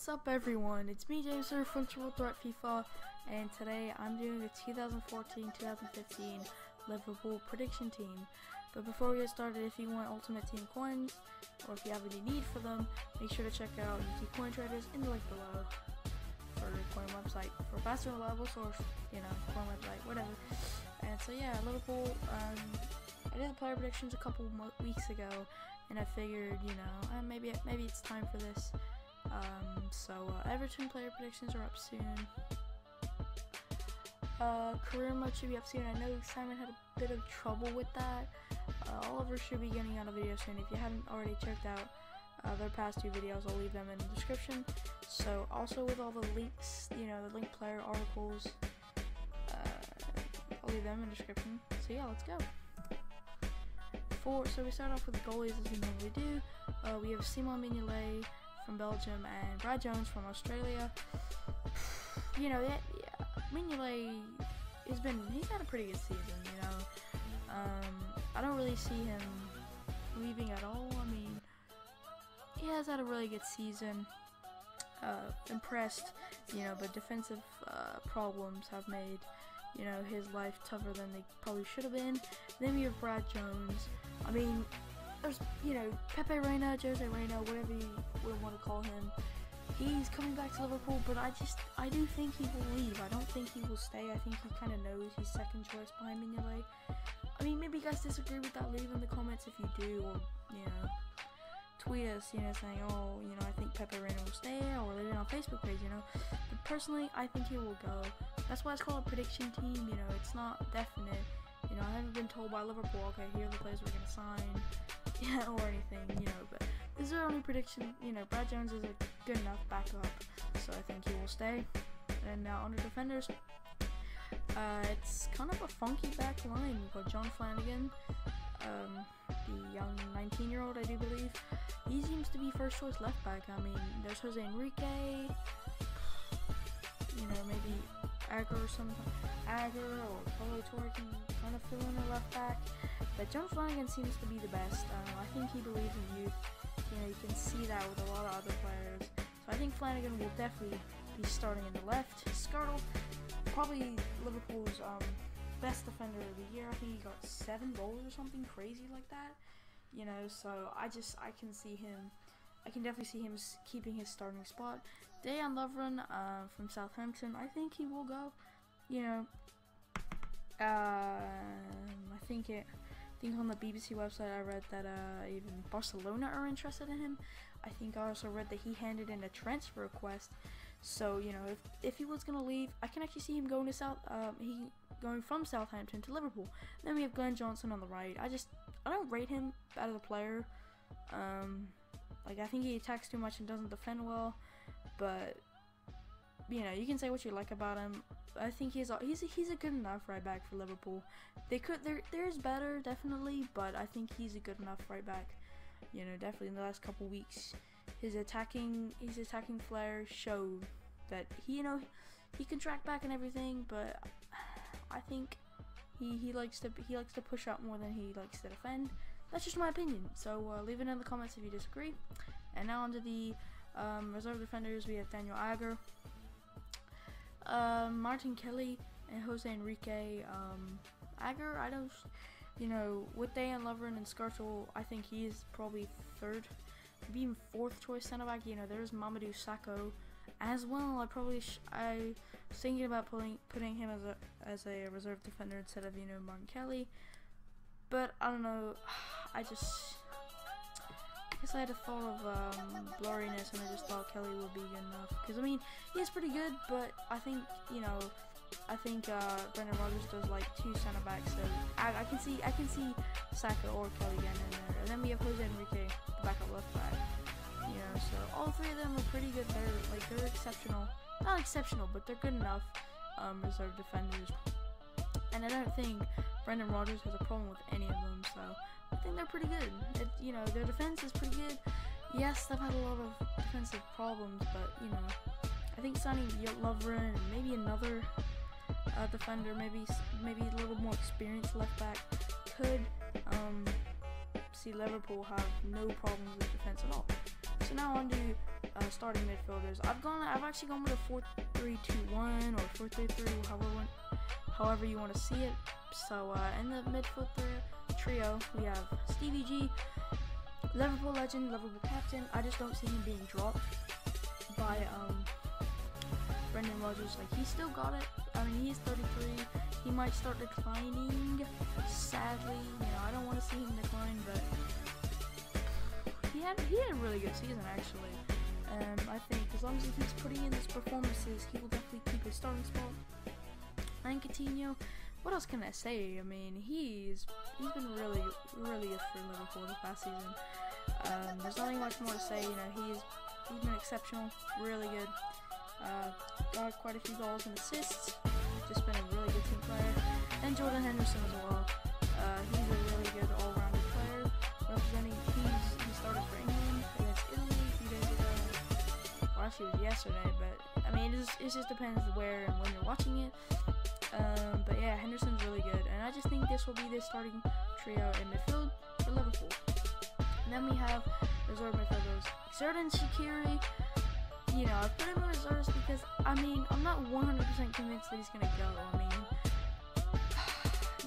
What's up everyone, it's me James here from Triple Threat FIFA, and today I'm doing the 2014-2015 Liverpool prediction team. But before we get started, if you want Ultimate Team coins, or if you have any need for them, make sure to check out YouTube Coin Traders in the link below for coin website, for faster and reliable source, coin website, whatever. And so yeah, Liverpool, I did the player predictions a couple weeks ago, and I figured, maybe it's time for this. Everton player predictions are up soon. Career mode should be up soon. I know Simon had a bit of trouble with that. Oliver should be getting out a video soon. If you haven't already checked out their past two videos, I'll leave them in the description. So also with all the links, the link player articles, I'll leave them in the description. So yeah, let's go. So we start off with the goalies as we normally do. We have Simon Mignolet from Belgium and Brad Jones from Australia. Mignolet he's had a pretty good season. I don't really see him leaving at all. I mean, he has had a really good season. Impressed, but defensive problems have made his life tougher than they probably should have been. Then we have Brad Jones. I mean, there's Pepe Reina, Jose Reina, whatever you would want to call him. He's coming back to Liverpool, but I do think he will leave. I don't think he will stay. I think he kind of knows he's second choice behind Mignolet. I mean, maybe you guys disagree with that. Leave in the comments if you do, or tweet us, saying, oh, I think Pepe Reina will stay, or leave it on Facebook page, But personally, I think he will go. That's why it's called a prediction team. It's not definite. I haven't been told by Liverpool, okay, here are the players we're gonna sign, or anything, but this is our only prediction. Brad Jones is a good enough backup, so I think he will stay. And now under defenders, it's kind of a funky back line. We've got John Flanagan, the young 19-year-old, I do believe. He seems to be first choice left back. I mean, there's Jose Enrique, maybe Agger or Paulo Torre can kind of fill in a left back. But John Flanagan seems to be the best. I think he believes in youth. You can see that with a lot of other players. So I think Flanagan will definitely be starting in the left. Skrtel, probably Liverpool's best defender of the year. I think he got 7 goals or something crazy like that. So I can see him. I can definitely see him keeping his starting spot. Dejan Lovren from Southampton, I think he will go. I think on the BBC website I read that even Barcelona are interested in him. I think I also read that he handed in a transfer request. So if he was gonna leave, I can actually see him going to going from Southampton to Liverpool. Then we have Glenn Johnson on the right. I don't rate him out of the player. I think he attacks too much and doesn't defend well. But you can say what you like about him. I think he's a good enough right back for Liverpool. There's better, definitely, but I think he's a good enough right back. Definitely in the last couple weeks, his attacking flair showed that he can track back and everything, but I think he likes to push up more than he likes to defend. That's just my opinion. So leave it in the comments if you disagree. And now onto the reserve defenders. We have Daniel Agger, Martin Kelly, and Jose Enrique. Agger, with Dejan Lovren and Skrtel, I think he is probably third, maybe even fourth choice center back. There's Mamadou Sakho as well. I was thinking about putting him as a reserve defender instead of Martin Kelly, but I don't know. I guess I had a thought of blurriness, and I just thought Kelly would be good enough. Because I mean, he's pretty good, but I think Brendan Rodgers does like 2 center backs, so I can see Sakho or Kelly getting in there. And then we have Jose Enrique, the backup left back. So all 3 of them are pretty good. They're exceptional, not exceptional, but they're good enough reserve defenders. And I don't think Brendan Rodgers has a problem with any of them. So I think they're pretty good. Their defense is pretty good. Yes, they've had a lot of defensive problems, but I think signing Lovren and maybe another defender, maybe a little more experienced left back, could see Liverpool have no problems with defense at all. So So now on to starting midfielders. I've actually gone with a 4-3-2-1 or 4-3-3, however you want to see it. So in the midfielder trio, we have Stevie G, Liverpool legend, Liverpool captain. I just don't see him being dropped by Brendan Rodgers. Like, he still got it. I mean, he's 33. He might start declining. Sadly, I don't want to see him decline, but he had a really good season actually. I think as long as he keeps putting in his performances, he will definitely keep his starting spot. And Coutinho, what else can I say? I mean, he's been really good for Liverpool this past season. There's nothing much more to say. He's been exceptional, really good. Got quite a few goals and assists. Just been a really good team player. And Jordan Henderson as well. He's a really good all-rounded player. Representing, he started for England against Italy a few days ago. Well, actually, it was yesterday, but I mean, it just depends where and when you're watching it. But yeah, Henderson's really good, and I just think this will be the starting trio in midfield for Liverpool. And then we have reserve midfielders, Xherdan Shaqiri. I put him in reserves because, I mean, I'm not 100% convinced that he's going to go. I mean,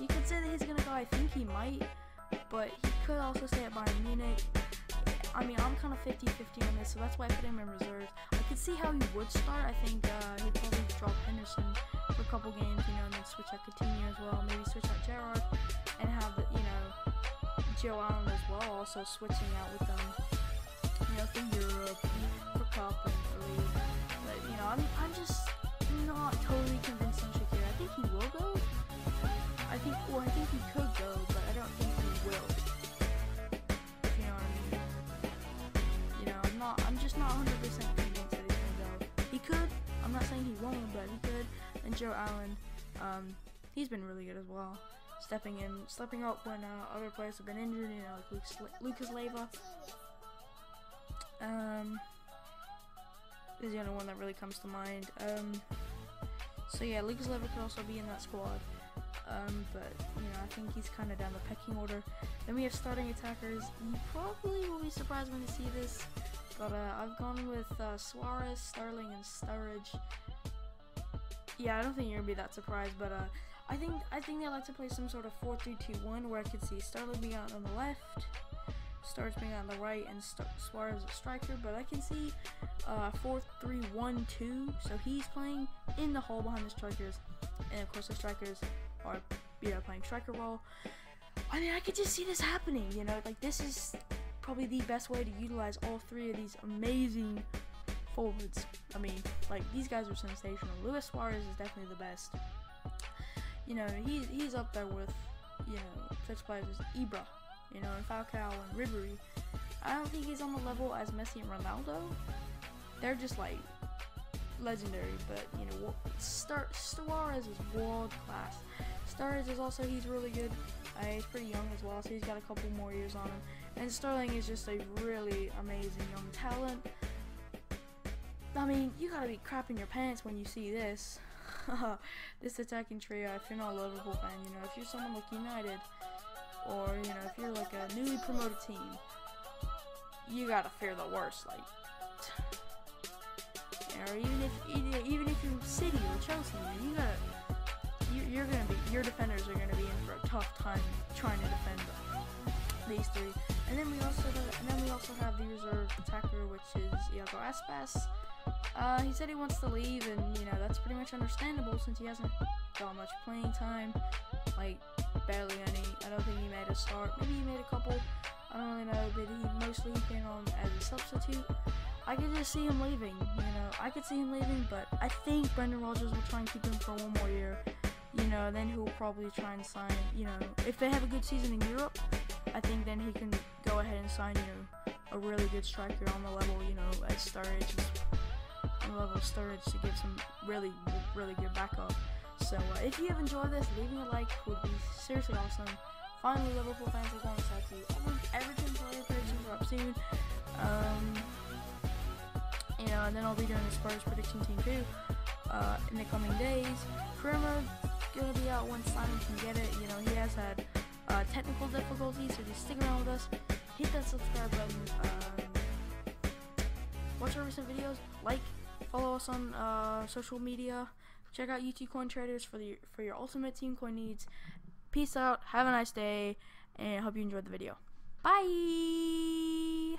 you could say that he's going to go. I think he might, but he could also stay at Bayern Munich. I mean, I'm kind of 50-50 on this, so that's why I put him in reserves. I could see how he would start. I think he'd probably drop Henderson for a couple games, and then switch out Coutinho as well. Maybe switch out Gerrard and have, Joe Allen as well, also switching out with them, for Europe, for Cup, and for League. But, I'm just not totally convinced on Shaqiri. I think he will go. I think he could go, but I don't think he will. If you know what I mean. I'm just not 100% convinced that he's gonna go. He could. I'm not saying he won't, but he could. And Joe Allen, he's been really good as well. Stepping up when other players have been injured, like Lucas Leiva. Is the only one that really comes to mind. So yeah, Lucas Leiva could also be in that squad. But I think he's kind of down the pecking order. Then we have starting attackers. You probably will be surprised when you see this, but I've gone with Suarez, Sterling, and Sturridge. Yeah, I don't think you're gonna be that surprised, but I think they like to play some sort of 4-3-2-1 where I could see Sterling being out on the left, Sturridge being on the right, and Suarez a striker. But I can see 4-3-1-2, so he's playing in the hole behind the strikers, and of course the strikers are playing striker role. I mean, I could just see this happening. Like, this is probably the best way to utilize all three of these amazing forwards. I mean, like, these guys are sensational. Luis Suarez is definitely the best. He's up there with such players as Ibra, and Falcao and Ribery. I don't think he's on the level as Messi and Ronaldo. They're just like legendary, but Suarez is world class. Sturridge is also, he's really good. He's pretty young as well, so he's got a couple more years on him. And Sterling is just a really amazing young talent. I mean, you gotta be crapping your pants when you see this. This attacking trio. If you're not a Liverpool fan, if you're someone like United, or if you're like a newly promoted team, you gotta fear the worst. Like, or even if you're City or Chelsea, your defenders are gonna be in for a tough time trying to defend these three. And then we also have the reserve attacker, which is Iago Aspas. He said he wants to leave, and that's pretty much understandable since he hasn't got much playing time, like barely any. I don't think he made a start. Maybe he made a couple. I don't really know, but he mostly came on as a substitute. I could just see him leaving. I could see him leaving, but I think Brendan Rodgers will try and keep him for one more year. Then he'll probably try and sign. If they have a good season in Europe, I think then he can go ahead and sign a really good striker on the level, as Sturridge. On the level of Sturridge to give some really good backup. So if you have enjoyed this, leaving a like would be seriously awesome. Finally, Liverpool fans are going to talk to you. Everton player predictions are up soon. And then I'll be doing the Spurs prediction team too in the coming days. Kramer gonna be out once Simon can get it. He has had technical difficulties, so just stick around with us. Hit that subscribe button. watch our recent videos, like, follow us on social media, check out YouTube Coin Traders for your ultimate team coin needs. Peace out, have a nice day, and I hope you enjoyed the video. Bye!